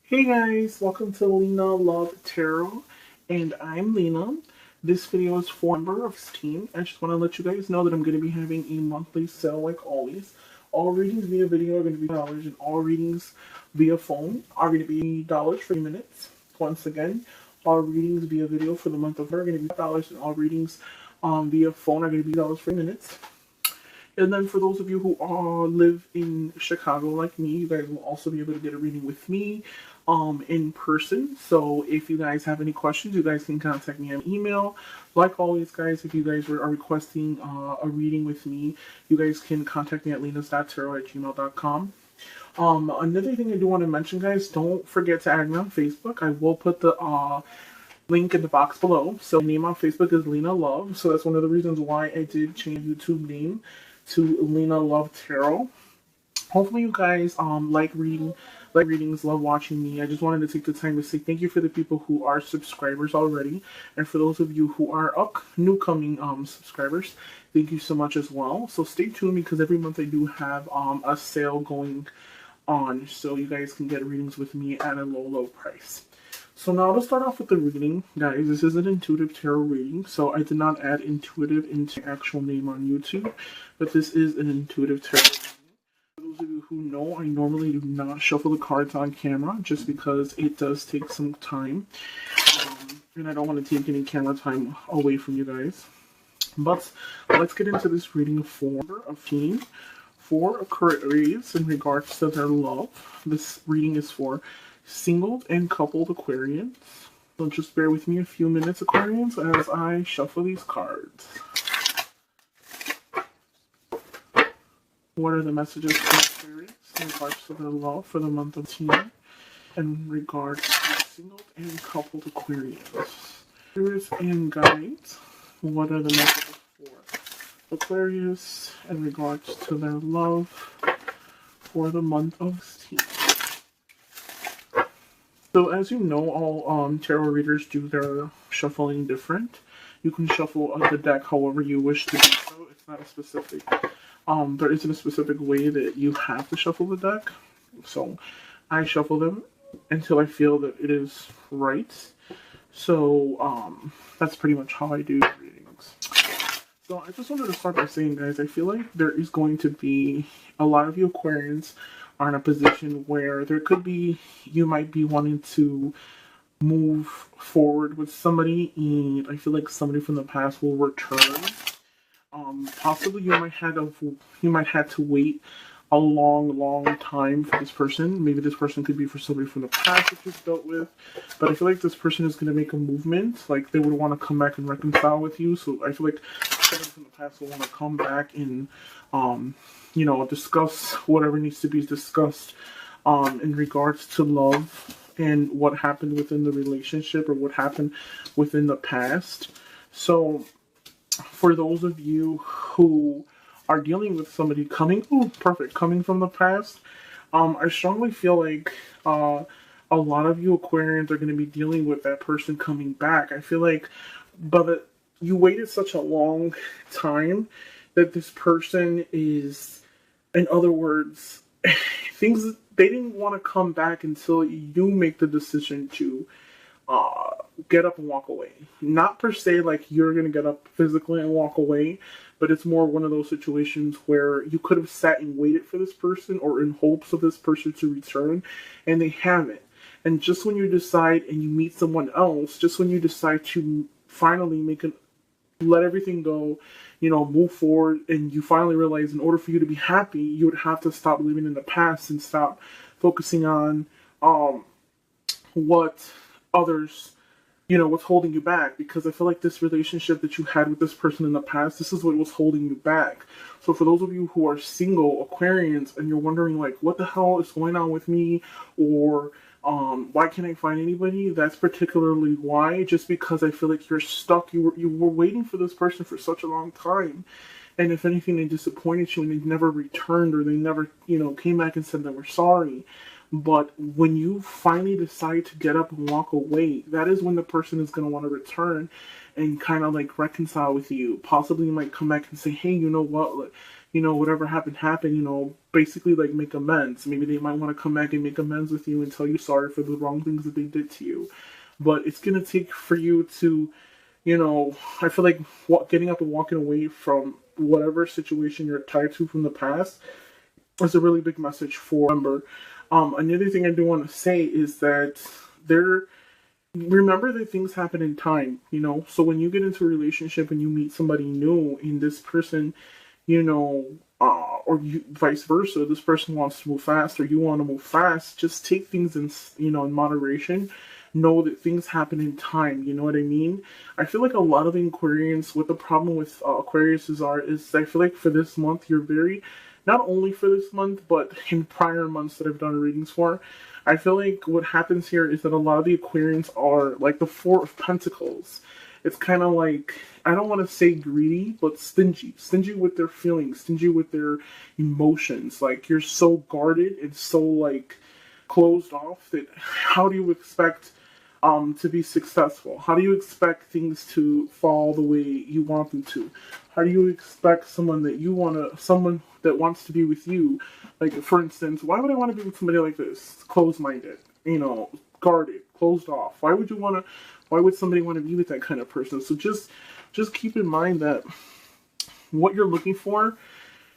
Hey guys, welcome to Lena Love Tarot, and I'm Lena. This video is for a member of this team. I just want to let you guys know that I'm going to be having a monthly sale like always. All readings via video are going to be $, and all readings via phone are going to be $for 3 minutes. Once again, all readings via video for the month of May are going to be $, and all readings via phone are going to be $for 3 minutes. And then for those of you who live in Chicago like me, you guys will also be able to get a reading with me in person. So if you guys have any questions, you guys can contact me on email. Like always, guys, if you guys are requesting a reading with me, you guys can contact me at lenas.tarot@gmail.com. Another thing I do want to mention, guys, don't forget to add me on Facebook. I will put the link in the box below. So my name on Facebook is Lena Love. So that's one of the reasons why I did change YouTube name to Lena Love Tarot. Hopefully you guys like readings, love watching me. I just wanted to take the time to say thank you for the people who are subscribers already, and for those of you who are newcoming subscribers, thank you so much as well. So stay tuned because every month I do have a sale going on, so you guys can get readings with me at a low price. So now to start off with the reading, guys, this is an intuitive tarot reading, so I did not add intuitive into the actual name on YouTube, but this is an intuitive tarot reading. For those of you who know, I normally do not shuffle the cards on camera, just because it does take some time, and I don't want to take any camera time away from you guys. But let's get into this reading for a theme for Aquarius in regards to their love. This reading is for single and coupled Aquarians. So just bear with me a few minutes, Aquarians, as I shuffle these cards. What are the messages for Aquarius in regards to their love for the month of Teen in regards to single and coupled Aquarians? Spirits and guides, what are the messages for Aquarius in regards to their love for the month of Teen? So as you know, all tarot readers do their shuffling different. You can shuffle the deck however you wish to do so. It's not a specific, there isn't a specific way that you have to shuffle the deck. So I shuffle them until I feel that it is right. So that's pretty much how I do readings. So I just wanted to start by saying, guys, I feel like there is going to be a lot of you Aquarians are in a position where there could be, you might be wanting to move forward with somebody, and I feel like somebody from the past will return. Possibly you might have to wait a long time for this person. Maybe this person could be for somebody from the past that you've dealt with, but I feel like this person is going to make a movement. Like they would want to come back and reconcile with you. So I feel like somebody from the past will want to come back and discuss whatever needs to be discussed in regards to love and what happened within the relationship or what happened within the past. So for those of you who are dealing with somebody coming from the past, I strongly feel like a lot of you Aquarians are going to be dealing with that person coming back. I feel like you waited such a long time that this person is, in other words, they didn't want to come back until you make the decision to get up and walk away. Not per se like you're going to get up physically and walk away, but it's more one of those situations where you could have sat and waited for this person or in hopes of this person to return, and they haven't. And just when you decide and you meet someone else, just when you decide to finally let everything go, move forward, and you finally realize in order for you to be happy, you would have to stop living in the past and stop focusing on what others, what's holding you back. Because I feel like this relationship that you had with this person in the past, this is what was holding you back. So for those of you who are single Aquarians and you're wondering like, what the hell is going on with me, or why can't I find anybody? That's particularly why. Just because I feel like you're stuck. You were waiting for this person for such a long time, and if anything, they disappointed you and they never returned, or they never, came back and said they were sorry. But when you finally decide to get up and walk away, that is when the person is going to want to return and kind of like reconcile with you. Possibly you might come back and say, hey, you know what? whatever happened, basically like make amends. Maybe they might want to come back and make amends with you and tell you sorry for the wrong things that they did to you. But it's going to take for you to, I feel like getting up and walking away from whatever situation you're tied to from the past is a really big message for member. Another thing I do want to say is that there, remember that things happen in time. So when you get into a relationship and you meet somebody new and this person, or vice versa, this person wants to move fast or you want to move fast, just take things in moderation. Know that things happen in time. You know what I mean? I feel like a lot of the Aquarians, what the problem with Aquarius is I feel like for this month, you're very, not only for this month, but in prior months that I've done readings for, I feel like what happens here is that a lot of the Aquarians are like the Four of Pentacles. It's kind of like, I don't want to say greedy, but stingy. Stingy with their feelings, stingy with their emotions. Like, you're so guarded and so, like, closed off that how do you expect to be successful? How do you expect things to fall the way you want them to? How do you expect someone that wants to be with you? Like, for instance, why would I want to be with somebody like this? Closed-minded, guarded, closed off. Why would somebody want to be with that kind of person? So just keep in mind that what you're looking for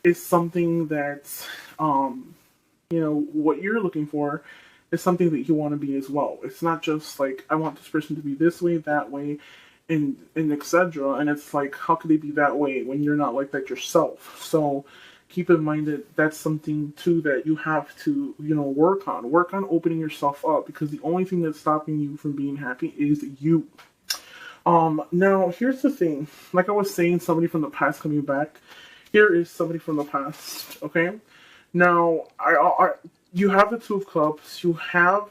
is something that's, what you're looking for is something that you want to be as well. It's not just like, I want this person to be this way, that way, and etc. And it's like, how could they be that way when you're not like that yourself? So keep in mind that that's something too that you have to, work on. Work on opening yourself up, because the only thing that's stopping you from being happy is you. Now here's the thing. Like I was saying, somebody from the past coming back. Here is somebody from the past. Okay. Now you have the Two of Cups. You have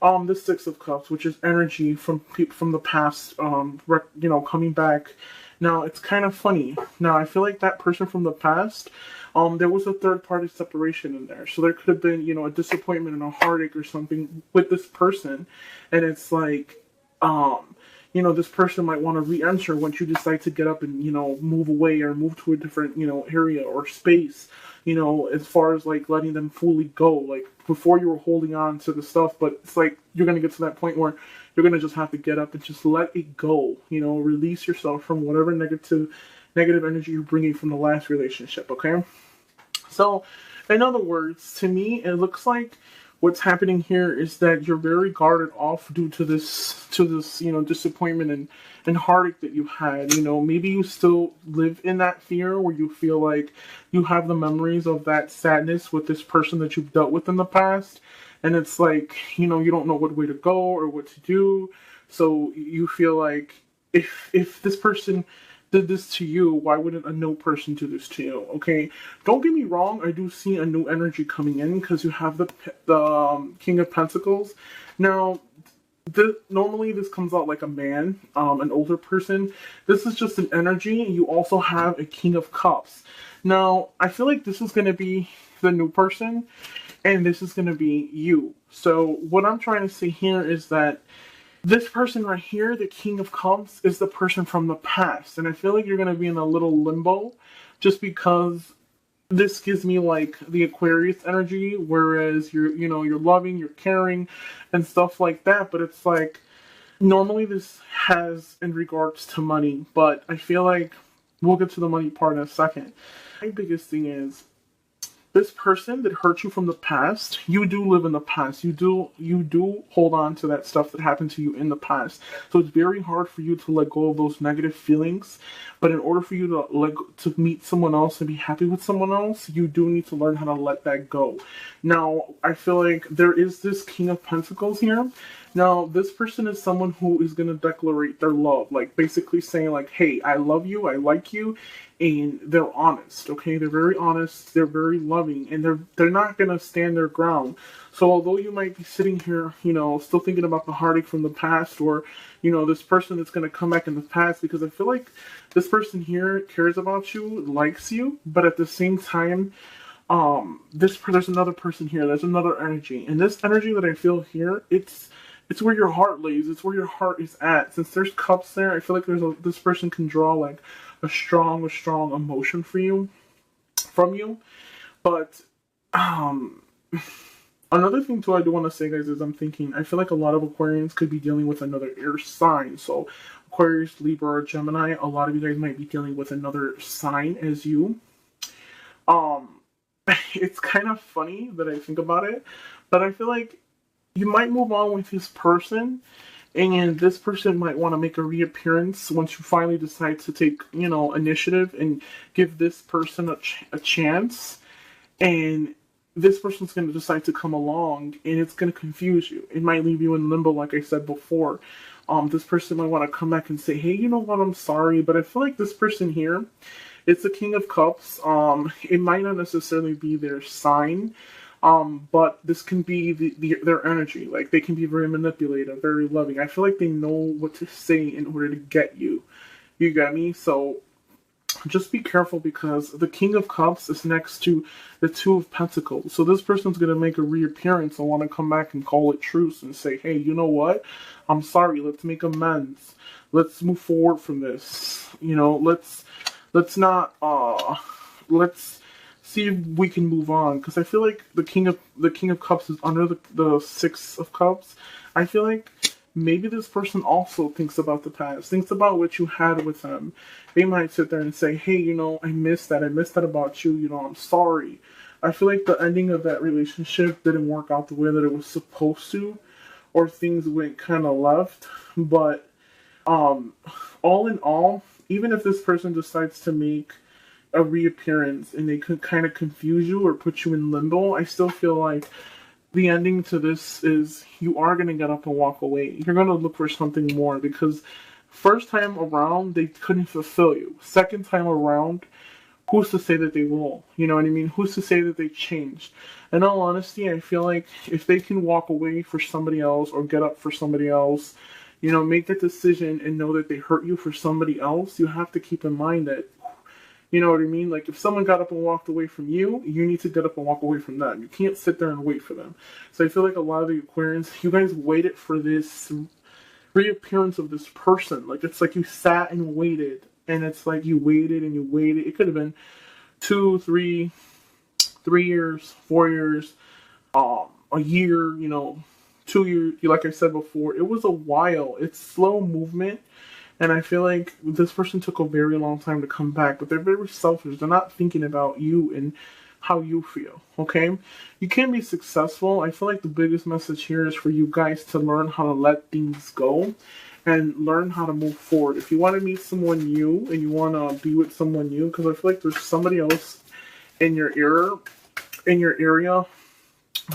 the Six of Cups, which is energy from people from the past. Coming back. Now it's kind of funny. Now I feel like that person from the past, there was a third party separation in there, so there could have been a disappointment and a heartache or something with this person, and it's like, this person might want to re-enter once you decide to get up and move away or move to a different area or space. As far as like letting them fully go, like before you were holding on to the stuff, but it's like you're gonna get to that point where you're gonna just have to get up and just let it go. Release yourself from whatever negative energy you're bringing from the last relationship. Okay, so in other words, to me, it looks like what's happening here is that you're very guarded off due to this disappointment and heartache that you had. Maybe you still live in that fear where you feel like you have the memories of that sadness with this person that you've dealt with in the past, and it's like, you don't know what way to go or what to do. So you feel like if this person did this to you, why wouldn't a new person do this to you? Okay, don't get me wrong, I do see a new energy coming in because you have the King of Pentacles. Now, normally this comes out like a man, an older person. This is just an energy. You also have a King of Cups. Now, I feel like this is going to be the new person, and this is going to be you. So what I'm trying to say here is that this person right here, the King of Cups, is the person from the past. And I feel like you're going to be in a little limbo just because this gives me like the Aquarius energy, whereas you're loving, you're caring and stuff like that. But it's like, normally this has in regards to money, but I feel like we'll get to the money part in a second. My biggest thing is, this person that hurt you from the past, you do live in the past. You do hold on to that stuff that happened to you in the past. So it's very hard for you to let go of those negative feelings. But in order for you to meet someone else and be happy with someone else, you do need to learn how to let that go. Now, I feel like there is this King of Pentacles here. Now, this person is someone who is going to declarate their love, like basically saying like, hey, I love you, I like you, and they're honest, okay? They're very honest, they're very loving, and they're not going to stand their ground. So although you might be sitting here, still thinking about the heartache from the past, or, this person that's going to come back in the past, because I feel like this person here cares about you, likes you, but at the same time, there's another person here, there's another energy, and this energy that I feel here, it's where your heart lays. It's where your heart is at. Since there's cups there, I feel like this person can draw like a strong emotion for you. from you. But um another thing too I do want to say, guys, is I feel like a lot of Aquarians could be dealing with another air sign. So Aquarius, Libra, or Gemini, a lot of you guys might be dealing with another sign as you. Um it's kind of funny that I think about it, but I feel like you might move on with this person, and this person might want to make a reappearance once you finally decide to take, initiative and give this person a chance. And this person's going to decide to come along, and it's going to confuse you. It might leave you in limbo, like I said before. This person might want to come back and say, hey, you know what, I'm sorry, but I feel like this person here, it's the King of Cups. It might not necessarily be their sign, but this can be their energy. Like, they can be very manipulative, very loving. I feel like they know what to say in order to get you. You get me? So just be careful, because the King of Cups is next to the Two of Pentacles. So this person's going to make a reappearance and want to come back and call it truce and say, hey, you know what? I'm sorry. Let's make amends. Let's move forward from this. Let's not, let's see if we can move on. Because I feel like the King of Cups is under the Six of Cups. I feel like maybe this person also thinks about the past, thinks about what you had with them. They might sit there and say, hey, I missed that. I missed that about you. I'm sorry. I feel like the ending of that relationship didn't work out the way that it was supposed to, or things went kind of left. But all in all, even if this person decides to make a reappearance and they could kind of confuse you or put you in limbo, I still feel like the ending to this is you are going to get up and walk away. You're going to look for something more, because first time around, they couldn't fulfill you. Second time around, who's to say that they will? You know what I mean? Who's to say that they changed? In all honesty, I feel like if they can walk away for somebody else or get up for somebody else, make that decision and know that they hurt you for somebody else, you have to keep in mind that, you know what I mean? Like, if someone got up and walked away from you, you need to get up and walk away from them. You can't sit there and wait for them. So I feel like a lot of the Aquarians, you guys waited for this reappearance of this person. Like, it's like you sat and waited. And it's like you waited and you waited. It could have been 2, 3 years, 4 years, a year, 2 years. Like I said before, it was a while. It's slow movement. And I feel like this person took a very long time to come back, but they're very selfish. They're not thinking about you and how you feel, okay? You can be successful. I feel like the biggest message here is for you guys to learn how to let things go and learn how to move forward. If you want to meet someone new and you want to be with someone new, because I feel like there's somebody else in your area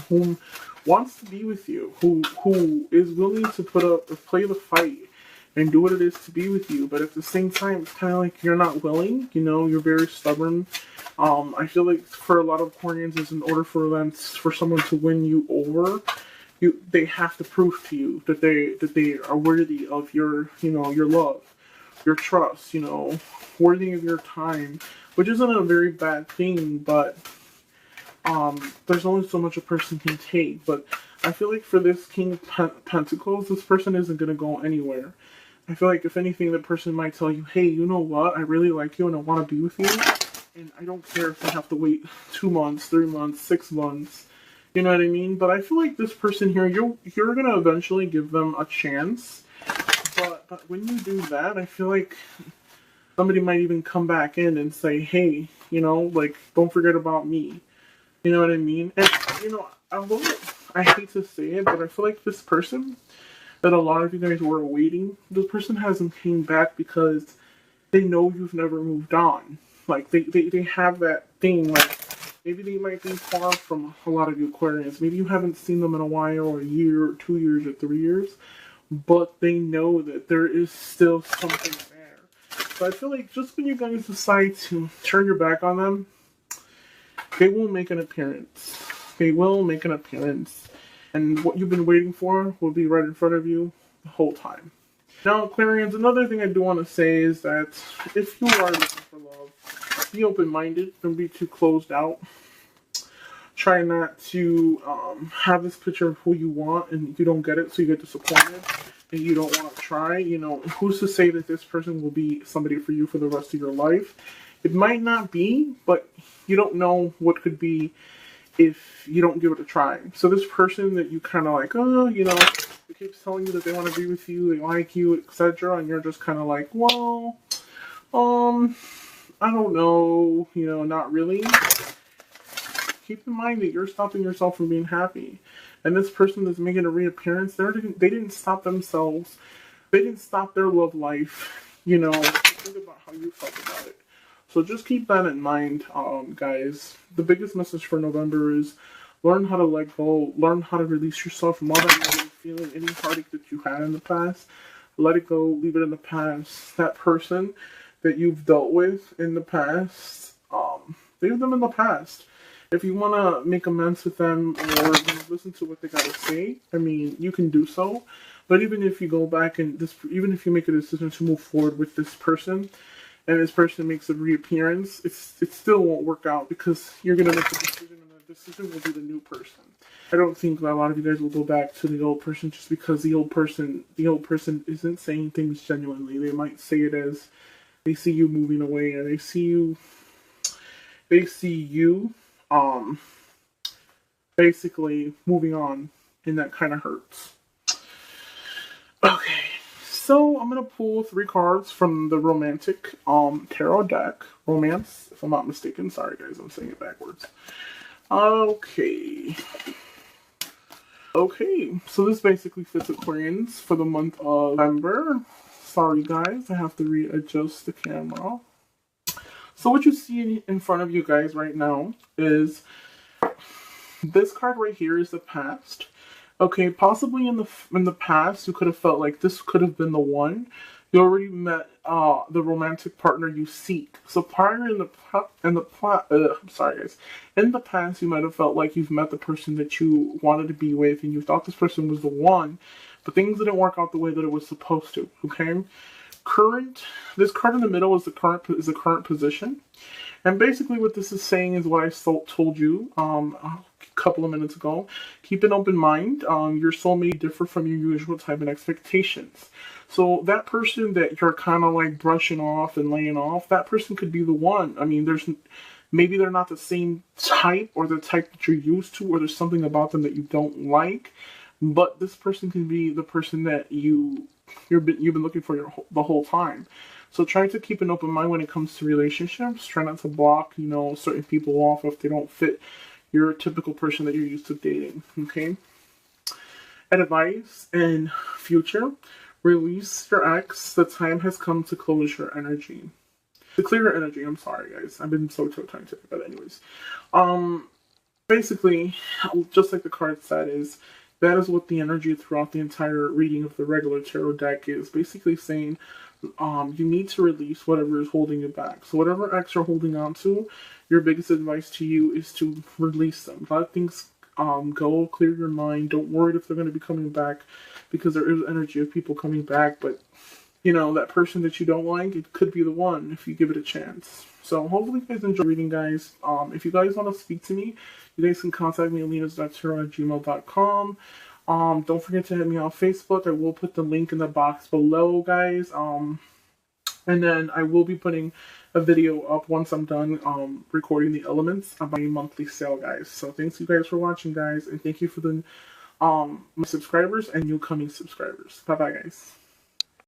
who wants to be with you, who is willing to play the fight and do what it is to be with you, but at the same time, it's kind of like you're not willing. You're very stubborn. I feel like for a lot of Aquarians, is in order for someone to win you over, they have to prove to you that they are worthy of your love, your trust, worthy of your time, which isn't a very bad thing, but there's only so much a person can take. But I feel like for this King of Pentacles, this person isn't going to go anywhere. I feel like, if anything, the person might tell you, hey, you know what? I really like you and I want to be with you. And I don't care if I have to wait 2 months, 3 months, 6 months. You know what I mean? But I feel like this person here, you're going to eventually give them a chance. But when you do that, I feel like somebody might even come back in and say, hey, don't forget about me. You know what I mean? And, although I hate to say it, but I feel like this person that a lot of you guys were awaiting, this person hasn't came back because they know you've never moved on. Like, they have that thing, like, maybe they might be far from a lot of you Aquarians. Maybe you haven't seen them in a while, or a year, or 2 years, or 3 years, but they know that there is still something there. So I feel like just when you guys decide to turn your back on them, they will make an appearance. They will make an appearance. And what you've been waiting for will be right in front of you the whole time. Now, Aquarians, another thing I do want to say is that if you are looking for love, be open-minded. Don't be too closed out. Try not to have this picture of who you want and you don't get it, so you get disappointed and you don't want to try. Who's to say that this person will be somebody for you for the rest of your life? It might not be, but you don't know what could be if you don't give it a try. So this person that you kind of like, oh, you know, they keep telling you that they want to be with you, they like you, etc., and you're just kind of like, well, I don't know, you know, not really. Keep in mind that you're stopping yourself from being happy. And this person that's making a reappearance, they didn't stop themselves. They didn't stop their love life. You know, think about how you felt about it. So just keep that in mind, guys. The biggest message for November is learn how to let go. Learn how to release yourself from all that negative feeling, any heartache that you had in the past. Let it go. Leave it in the past. That person that you've dealt with in the past, leave them in the past. If you want to make amends with them or listen to what they got to say, I mean, you can do so. But even if you go back and even if you make a decision to move forward with this person, and this person makes a reappearance, it still won't work out because you're gonna make a decision, and the decision will be the new person. I don't think that a lot of you guys will go back to the old person just because the old person isn't saying things genuinely. They might say it as they see you moving away, and they see you basically moving on, and that kind of hurts. Okay, so I'm gonna pull 3 cards from the romantic tarot deck. Romance, if I'm not mistaken. Sorry guys, I'm saying it backwards. Okay, so this basically fits Aquarians for the month of November. Sorry guys, I have to readjust the camera. So what you see in front of you guys right now is this card right here is the past. Okay, possibly in the past you could have felt like this could have been the one. You already met the romantic partner you seek. So prior in the past you might have felt like you've met the person that you wanted to be with, and you thought this person was the one, but things didn't work out the way that it was supposed to. Okay. This card in the middle is the current position, and basically what this is saying is what I told you a couple of minutes ago. Keep an open mind. Your soulmate differ from your usual type and expectations. So that person that you're kind of like brushing off and laying off, that person could be the one. I mean, maybe they're not the same type or the type that you're used to, or there's something about them that you don't like, but this person can be the person that you've been looking for the whole time. So try to keep an open mind when it comes to relationships. Try not to block, you know, certain people off if they don't fit your typical person that you're used to dating. Okay. Advice and future: release your ex. The time has come to close your energy. To clear your energy. I'm sorry, guys. I've been so scientific, but anyways, basically, just like the card said, that is what the energy throughout the entire reading of the regular tarot deck is. Basically saying, you need to release whatever is holding you back. So whatever ex you're holding on to, your biggest advice to you is to release them. Let things go, clear your mind. Don't worry if they're going to be coming back, because there is energy of people coming back, but you know, that person that you don't like, it could be the one if you give it a chance. So hopefully you guys enjoy reading, guys. If you guys want to speak to me, you guys can contact me at lenas.tarot@gmail.com. Don't forget to hit me on Facebook. I will put the link in the box below, guys. And then I will be putting a video up once I'm done recording the elements of my monthly sale, guys. So thanks you guys for watching, guys, and thank you for the my subscribers and new coming subscribers. Bye bye, guys.